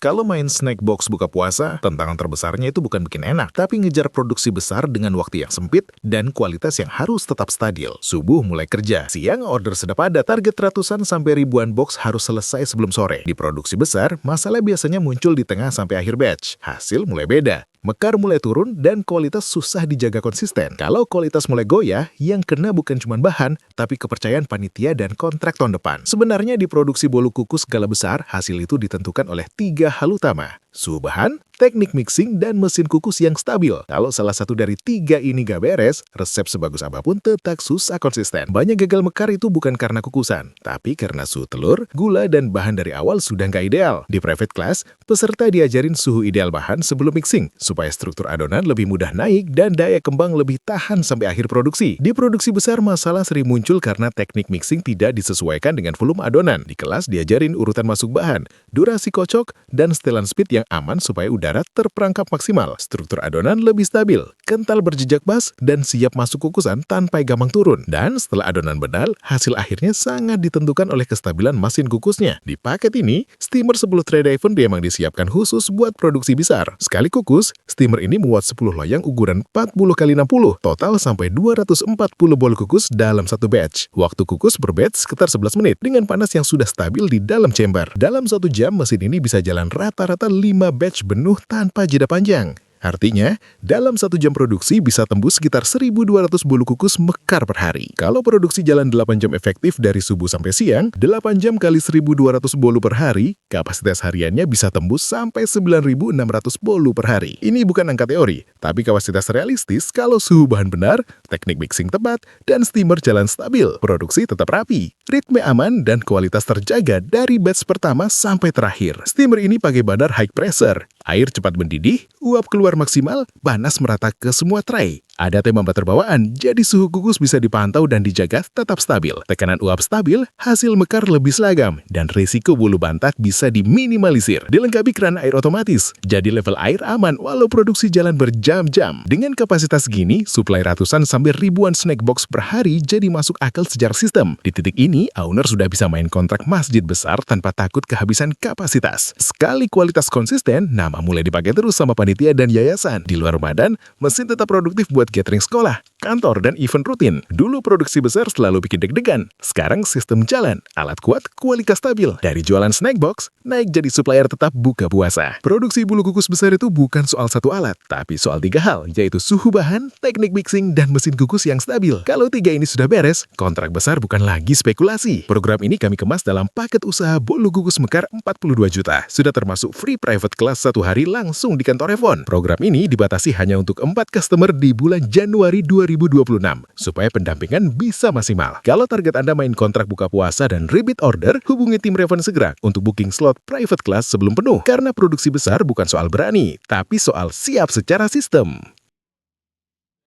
Kalau main snack box buka puasa, tantangan terbesarnya itu bukan bikin enak, tapi ngejar produksi besar dengan waktu yang sempit dan kualitas yang harus tetap stabil. Subuh mulai kerja, siang order sudah padat, target ratusan sampai ribuan box harus selesai sebelum sore. Di produksi besar, masalah biasanya muncul di tengah sampai akhir batch. Hasil mulai beda. Mekar mulai turun dan kualitas susah dijaga konsisten. Kalau kualitas mulai goyah, yang kena bukan cuma bahan, tapi kepercayaan panitia dan kontrak tahun depan. Sebenarnya di produksi bolu kukus skala besar, hasil itu ditentukan oleh 3 hal utama. Suhu bahan, teknik mixing, dan mesin kukus yang stabil. Kalau salah satu dari 3 ini gak beres, resep sebagus apapun tetap susah konsisten. Banyak gagal mekar itu bukan karena kukusan, tapi karena suhu telur, gula, dan bahan dari awal sudah gak ideal. Di private class, peserta diajarin suhu ideal bahan sebelum mixing, supaya struktur adonan lebih mudah naik dan daya kembang lebih tahan sampai akhir produksi. Di produksi besar, masalah sering muncul karena teknik mixing tidak disesuaikan dengan volume adonan. Di kelas diajarin urutan masuk bahan, durasi kocok, dan setelan speed yang aman supaya udara terperangkap maksimal. Struktur adonan lebih stabil, kental berjejak bas, dan siap masuk kukusan tanpa gampang turun. Dan setelah adonan benar, hasil akhirnya sangat ditentukan oleh kestabilan mesin kukusnya. Di paket ini, steamer 10 tray diamond memang disiapkan khusus buat produksi besar. Sekali kukus, steamer ini muat 10 loyang ukuran 40x60, total sampai 240 bol kukus dalam satu batch. Waktu kukus per batch sekitar 11 menit, dengan panas yang sudah stabil di dalam chamber. Dalam 1 jam, mesin ini bisa jalan rata-rata 5 batch penuh tanpa jeda panjang. Artinya, dalam 1 jam produksi bisa tembus sekitar 1.200 bolu kukus mekar per hari. Kalau produksi jalan 8 jam efektif dari subuh sampai siang, 8 jam kali 1.200 bolu per hari, kapasitas hariannya bisa tembus sampai 9.600 bolu per hari. Ini bukan angka teori, tapi kapasitas realistis kalau suhu bahan benar, teknik mixing tepat, dan steamer jalan stabil. Produksi tetap rapi, ritme aman, dan kualitas terjaga dari batch pertama sampai terakhir. Steamer ini pakai bandar high pressure, air cepat mendidih, uap keluar maksimal, panas merata ke semua tray. Ada termometer bawaan, jadi suhu kukus bisa dipantau dan dijaga tetap stabil. Tekanan uap stabil, hasil mekar lebih seragam, dan risiko bulu bantak bisa diminimalisir. Dilengkapi keran air otomatis, jadi level air aman walau produksi jalan berjam-jam. Dengan kapasitas gini, suplai ratusan sampai ribuan snack box per hari jadi masuk akal secara sistem. Di titik ini, owner sudah bisa main kontrak masjid besar tanpa takut kehabisan kapasitas. Sekali kualitas konsisten, nama mulai dipakai terus sama panitia dan yayasan. Di luar Ramadan, mesin tetap produktif buat catering sekolah, kantor, dan event rutin. Dulu produksi besar selalu bikin deg-degan. Sekarang sistem jalan, alat kuat, kualitas stabil. Dari jualan snack box, naik jadi supplier tetap buka puasa. Produksi bulu kukus besar itu bukan soal satu alat, tapi soal 3 hal, yaitu suhu bahan, teknik mixing, dan mesin kukus yang stabil. Kalau 3 ini sudah beres, kontrak besar bukan lagi spekulasi. Program ini kami kemas dalam paket usaha bolu kukus mekar 42 juta. Sudah termasuk free private class 1 hari langsung di kantor Evon. Program ini dibatasi hanya untuk 4 customer di bulan Januari 2026, supaya pendampingan bisa maksimal. Kalau target Anda main kontrak buka puasa dan repeat order, hubungi tim Revon segera untuk booking slot private class sebelum penuh. Karena produksi besar bukan soal berani, tapi soal siap secara sistem.